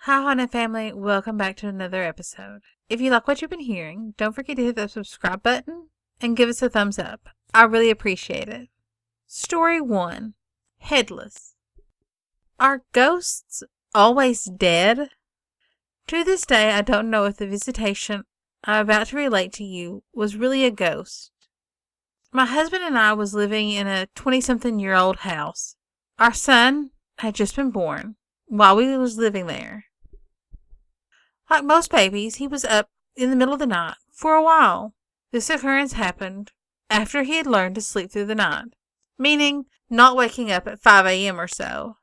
Hi, Haunted family. Welcome back to another episode. If you like what you've been hearing, don't forget to hit the subscribe button and give us a thumbs up. I really appreciate it. Story 1. Headless. Are ghosts always dead? To this day, I don't know if the visitation I'm about to relate to you was really a ghost. My husband and I was living in a 20-something-year-old house. Our son had just been born while we was living there. Like most babies, he was up in the middle of the night for a while. This occurrence happened after he had learned to sleep through the night, meaning not waking up at 5 a.m. or so.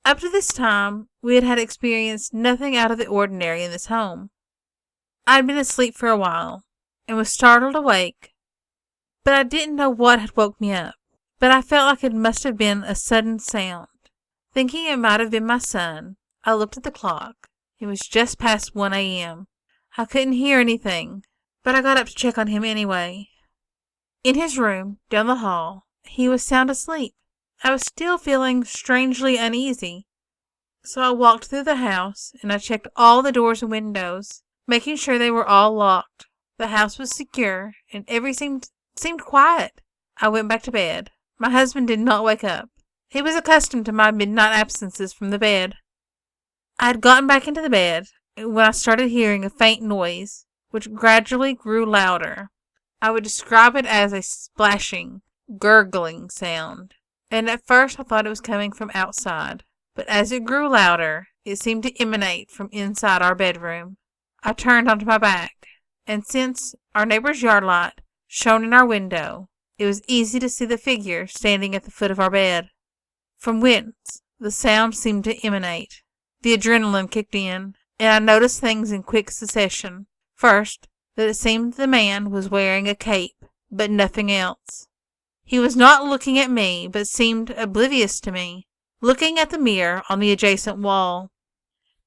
Up to this time, we had experienced nothing out of the ordinary in this home. I had been asleep for a while and was startled awake, but I didn't know what had woke me up. But I felt like it must have been a sudden sound. Thinking it might have been my son, I looked at the clock. It was just past 1 a.m. I couldn't hear anything, but I got up to check on him anyway. In his room, down the hall, he was sound asleep. I was still feeling strangely uneasy, so I walked through the house and I checked all the doors and windows, making sure they were all locked. The house was secure and everything seemed quiet. I went back to bed. My husband did not wake up. He was accustomed to my midnight absences from the bed. I had gotten back into the bed when I started hearing a faint noise, which gradually grew louder. I would describe it as a splashing, gurgling sound, and at first I thought it was coming from outside, but as it grew louder, it seemed to emanate from inside our bedroom. I turned onto my back, and since our neighbor's yard light shone in our window, it was easy to see the figure standing at the foot of our bed, from whence the sound seemed to emanate. The adrenaline kicked in, and I noticed things in quick succession. First, that it seemed the man was wearing a cape, but nothing else. He was not looking at me, but seemed oblivious to me, looking at the mirror on the adjacent wall.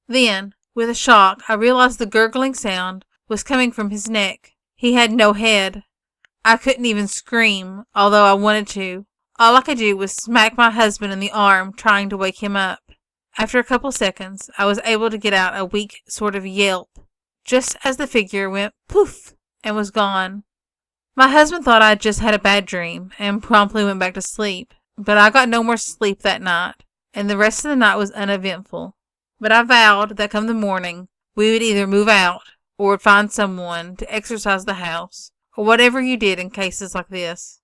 Then, with a shock, I realized the gurgling sound was coming from his neck. He had no head. I couldn't even scream, although I wanted to. All I could do was smack my husband in the arm, trying to wake him up. After a couple seconds, I was able to get out a weak sort of yelp, just as the figure went poof and was gone. My husband thought I had just had a bad dream and promptly went back to sleep, but I got no more sleep that night, and the rest of the night was uneventful. But I vowed that come the morning, we would either move out or would find someone to exorcise the house, or whatever you did in cases like this.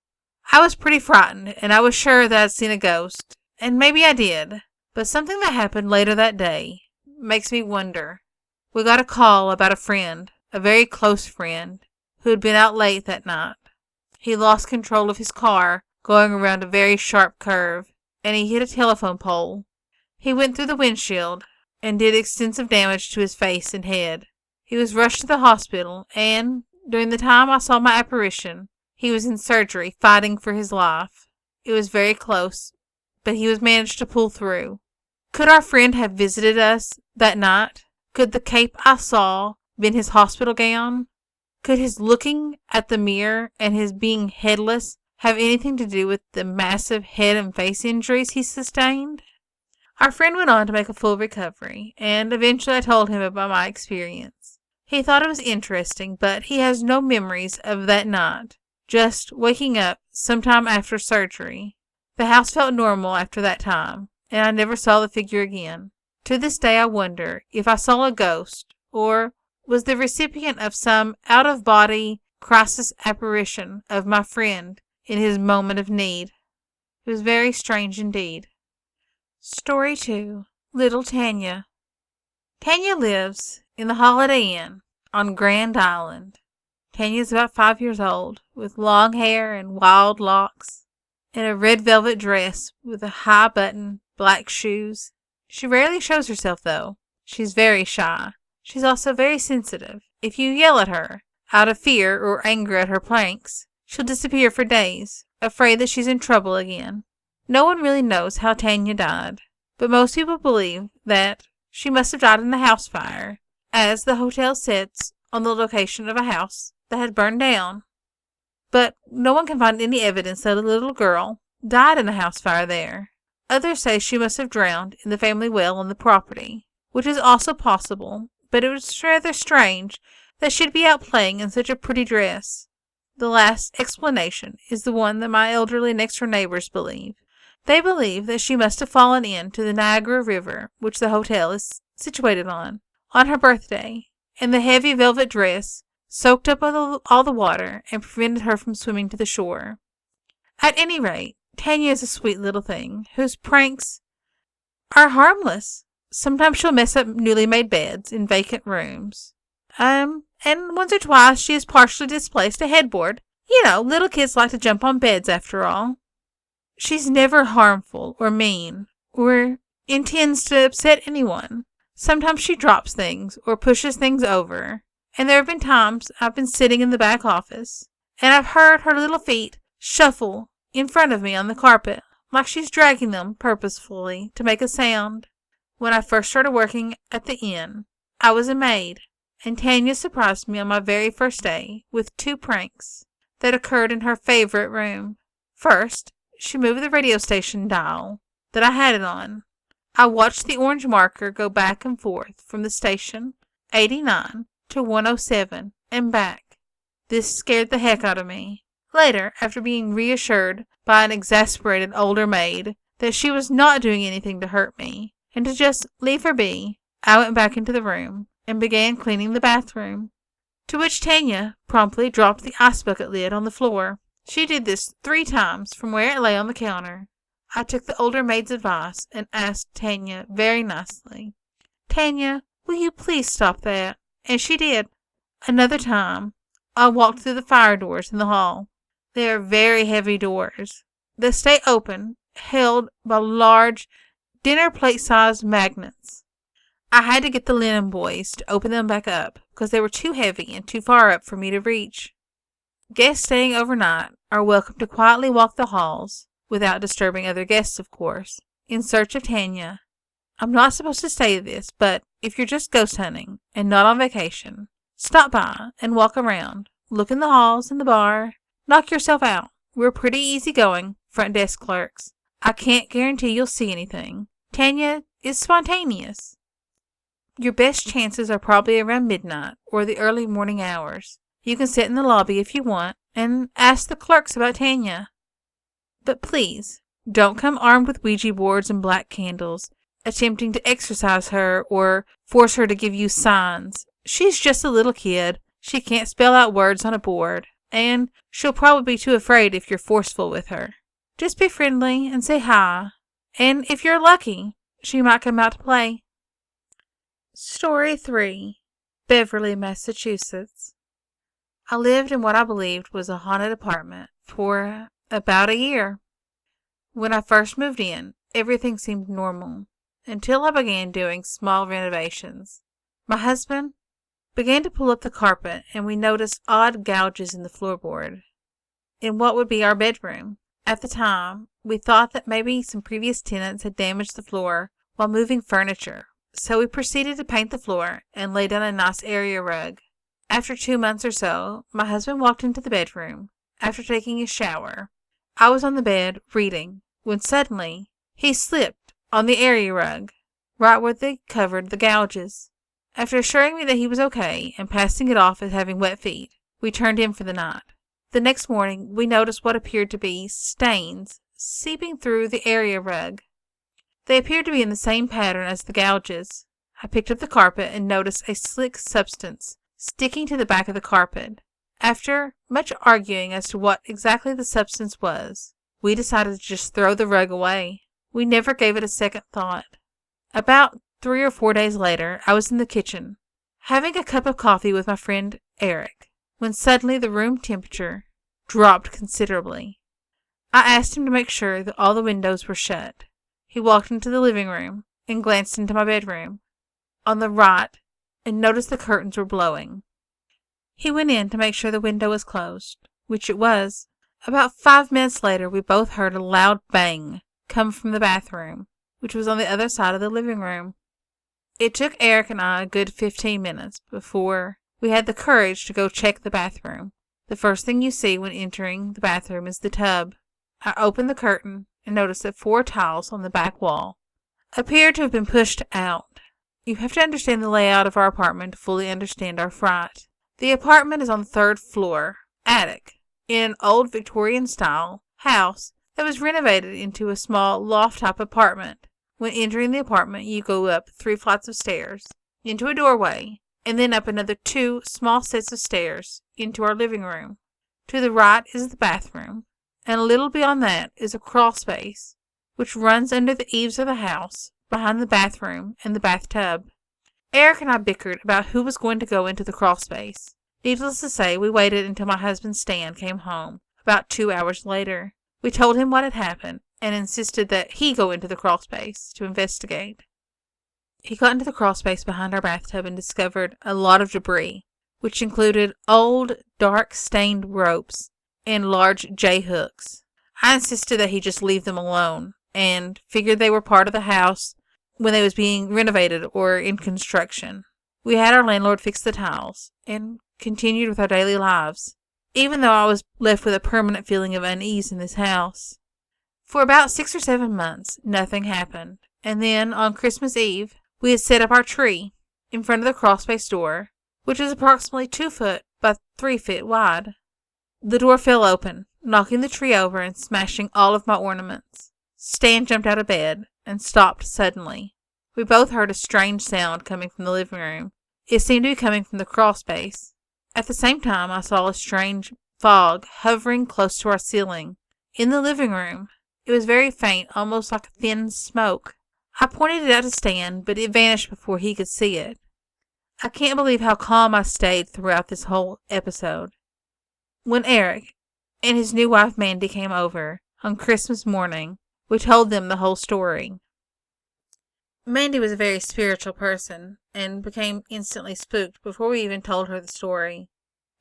I was pretty frightened, and I was sure that I'd seen a ghost, and maybe I did. But something that happened later that day makes me wonder. We got a call about a friend, a very close friend, who had been out late that night. He lost control of his car going around a very sharp curve, and he hit a telephone pole. He went through the windshield and did extensive damage to his face and head. He was rushed to the hospital, and during the time I saw my apparition, he was in surgery fighting for his life. It was very close, but he was managed to pull through. Could our friend have visited us that night? Could the cape I saw been his hospital gown? Could his looking at the mirror and his being headless have anything to do with the massive head and face injuries he sustained? Our friend went on to make a full recovery, and eventually I told him about my experience. He thought it was interesting, but he has no memories of that night, just waking up sometime after surgery. The house felt normal after that time, and I never saw the figure again. To this day I wonder if I saw a ghost, or was the recipient of some out-of-body crisis apparition of my friend in his moment of need. It was very strange indeed. Story 2. Little Tanya. Tanya lives in the Holiday Inn on Grand Island. Tanya is about 5 years old, with long hair and wild locks, in a red velvet dress with a high-button black shoes. She rarely shows herself, though. She's very shy. She's also very sensitive. If you yell at her, out of fear or anger at her pranks, she'll disappear for days, afraid that she's in trouble again. No one really knows how Tanya died, but most people believe that she must have died in the house fire, as the hotel sits on the location of a house that had burned down. But no one can find any evidence that a little girl died in a house fire there. Others say she must have drowned in the family well on the property, which is also possible, but it was rather strange that she'd be out playing in such a pretty dress. The last explanation is the one that my elderly next-door neighbors believe. They believe that she must have fallen into the Niagara River, which the hotel is situated on her birthday, and the heavy velvet dress soaked up all the water and prevented her from swimming to the shore. At any rate, Tanya is a sweet little thing whose pranks are harmless. Sometimes she'll mess up newly made beds in vacant rooms. And once or twice she has partially displaced a headboard. Little kids like to jump on beds after all. She's never harmful or mean or intends to upset anyone. Sometimes she drops things or pushes things over. And there have been times I've been sitting in the back office and I've heard her little feet shuffle in front of me on the carpet like she's dragging them purposefully to make a sound. When I first started working at the inn, I was a maid, and Tanya surprised me on my very first day with 2 pranks that occurred in her favorite room. First, she moved the radio station dial that I had it on. I watched the orange marker go back and forth from the station 89 to 107 and back. This scared the heck out of me. Later, after being reassured by an exasperated older maid that she was not doing anything to hurt me and to just leave her be, I went back into the room and began cleaning the bathroom, to which Tanya promptly dropped the ice bucket lid on the floor. She did this 3 times from where it lay on the counter. I took the older maid's advice and asked Tanya very nicely, "Tanya, will you please stop that?" And she did. Another time, I walked through the fire doors in the hall. They are very heavy doors that stay open, held by large dinner plate-sized magnets. I had to get the linen boys to open them back up because they were too heavy and too far up for me to reach. Guests staying overnight are welcome to quietly walk the halls, without disturbing other guests, of course, in search of Tanya. I'm not supposed to say this, but if you're just ghost hunting and not on vacation, stop by and walk around, look in the halls and the bar, knock yourself out. We're pretty easygoing front desk clerks. I can't guarantee you'll see anything. Tanya is spontaneous. Your best chances are probably around midnight or the early morning hours. You can sit in the lobby if you want and ask the clerks about Tanya. But please, don't come armed with Ouija boards and black candles, attempting to exorcise her or force her to give you signs. She's just a little kid. She can't spell out words on a board, and she'll probably be too afraid if you're forceful with her. Just be friendly and say hi, and if you're lucky, she might come out to play. Story 3. Beverly, Massachusetts. I lived in what I believed was a haunted apartment for about a year. When I first moved in, everything seemed normal, until I began doing small renovations. My husband began to pull up the carpet, and we noticed odd gouges in the floorboard in what would be our bedroom. At the time, we thought that maybe some previous tenants had damaged the floor while moving furniture, so we proceeded to paint the floor and lay down a nice area rug. After 2 months or so, my husband walked into the bedroom after taking a shower. I was on the bed reading, when suddenly he slipped on the area rug, right where they covered the gouges. After assuring me that he was okay and passing it off as having wet feet, we turned in for the night. The next morning, we noticed what appeared to be stains seeping through the area rug. They appeared to be in the same pattern as the gouges. I picked up the carpet and noticed a slick substance sticking to the back of the carpet. After much arguing as to what exactly the substance was, we decided to just throw the rug away. We never gave it a second thought. About 3 or 4 days later, I was in the kitchen, having a cup of coffee with my friend Eric, when suddenly the room temperature dropped considerably. I asked him to make sure that all the windows were shut. He walked into the living room and glanced into my bedroom on the right and noticed the curtains were blowing. He went in to make sure the window was closed, which it was. About 5 minutes later, we both heard a loud bang come from the bathroom, which was on the other side of the living room. It took Eric and I a good 15 minutes before we had the courage to go check the bathroom. The first thing you see when entering the bathroom is the tub. I opened the curtain and noticed that 4 tiles on the back wall appeared to have been pushed out. You have to understand the layout of our apartment to fully understand our fright. The apartment is on the third floor, attic, in an old Victorian-style house that was renovated into a small loft-type apartment. When entering the apartment, you go up 3 flights of stairs, into a doorway, and then up another 2 small sets of stairs into our living room. To the right is the bathroom, and a little beyond that is a crawl space, which runs under the eaves of the house, behind the bathroom and the bathtub. Eric and I bickered about who was going to go into the crawl space. Needless to say, we waited until my husband Stan came home, about 2 hours later. We told him what had happened, and insisted that he go into the crawl space to investigate. He got into the crawl space behind our bathtub and discovered a lot of debris, which included old, dark-stained ropes and large J-hooks. I insisted that he just leave them alone, and figured they were part of the house when they was being renovated or in construction. We had our landlord fix the tiles, and continued with our daily lives, even though I was left with a permanent feeling of unease in this house. For about 6 or 7 months, nothing happened, and then, on Christmas Eve, we had set up our tree in front of the crawlspace door, which was approximately 2 foot by 3 feet wide. The door fell open, knocking the tree over and smashing all of my ornaments. Stan jumped out of bed and stopped suddenly. We both heard a strange sound coming from the living room. It seemed to be coming from the crawlspace. At the same time, I saw a strange fog hovering close to our ceiling. In the living room, it was very faint, almost like a thin smoke. I pointed it out to Stan, but it vanished before he could see it. I can't believe how calm I stayed throughout this whole episode. When Eric and his new wife Mandy came over on Christmas morning, we told them the whole story. Mandy was a very spiritual person and became instantly spooked before we even told her the story.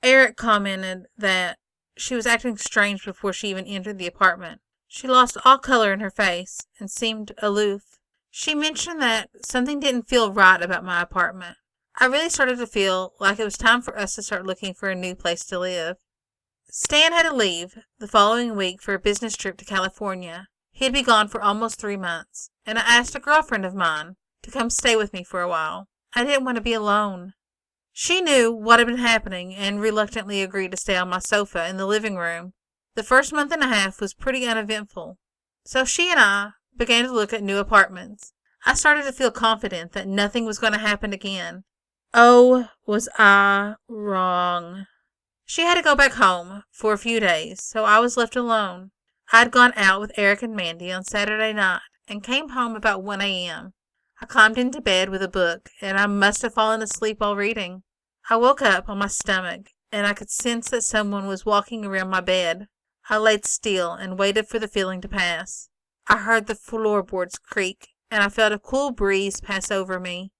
Eric commented that she was acting strange before she even entered the apartment. She lost all color in her face and seemed aloof. She mentioned that something didn't feel right about my apartment. I really started to feel like it was time for us to start looking for a new place to live. Stan had to leave the following week for a business trip to California. He'd be gone for almost 3 months, and I asked a girlfriend of mine to come stay with me for a while. I didn't want to be alone. She knew what had been happening and reluctantly agreed to stay on my sofa in the living room. The first month and a half was pretty uneventful, so she and I began to look at new apartments. I started to feel confident that nothing was going to happen again. Oh, was I wrong. She had to go back home for a few days, so I was left alone. I'd gone out with Eric and Mandy on Saturday night and came home about 1 a.m. I climbed into bed with a book, and I must have fallen asleep while reading. I woke up on my stomach, and I could sense that someone was walking around my bed. I laid still and waited for the feeling to pass. I heard the floorboards creak, and I felt a cool breeze pass over me.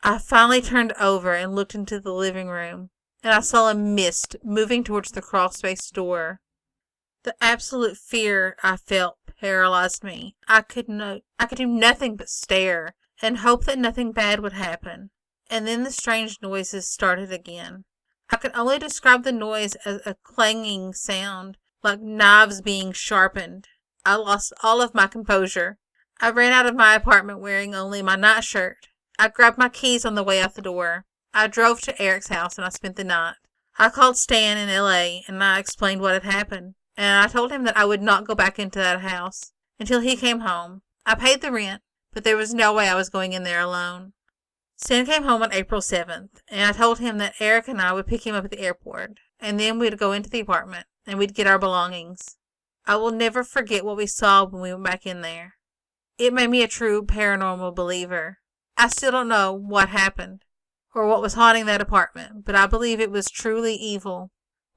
I finally turned over and looked into the living room, and I saw a mist moving towards the crawlspace door. The absolute fear I felt paralyzed me. I could do nothing but stare and hope that nothing bad would happen. And then the strange noises started again. I could only describe the noise as a clanging sound, like knives being sharpened. I lost all of my composure. I ran out of my apartment wearing only my nightshirt. I grabbed my keys on the way out the door. I drove to Eric's house and I spent the night. I called Stan in L.A. and I explained what had happened. And I told him that I would not go back into that house until he came home. I paid the rent, but there was no way I was going in there alone. Stan came home on April 7th, and I told him that Eric and I would pick him up at the airport, and then we'd go into the apartment, and we'd get our belongings. I will never forget what we saw when we went back in there. It made me a true paranormal believer. I still don't know what happened, or what was haunting that apartment, but I believe it was truly evil.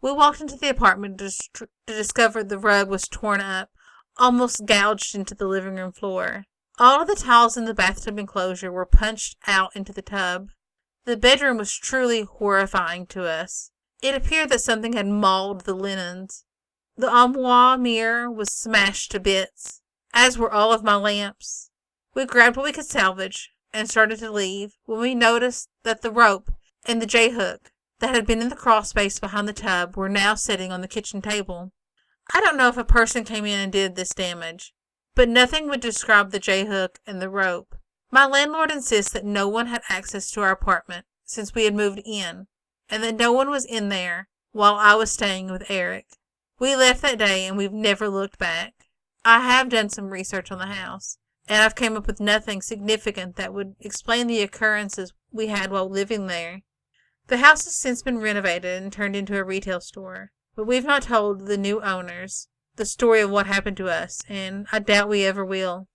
We walked into the apartment to discover the rug was torn up, almost gouged into the living room floor. All of the tiles in the bathtub enclosure were punched out into the tub. The bedroom was truly horrifying to us. It appeared that something had mauled the linens. The armoire mirror was smashed to bits, as were all of my lamps. We grabbed what we could salvage and started to leave when we noticed that the rope and the J-hook that had been in the crawl space behind the tub were now sitting on the kitchen table. I don't know if a person came in and did this damage, but nothing would describe the J-hook and the rope. My landlord insists that no one had access to our apartment since we had moved in, and that no one was in there while I was staying with Eric. We left that day and we've never looked back. I have done some research on the house, and I've came up with nothing significant that would explain the occurrences we had while living there. The house has since been renovated and turned into a retail store, but we've not told the new owners the story of what happened to us, and I doubt we ever will.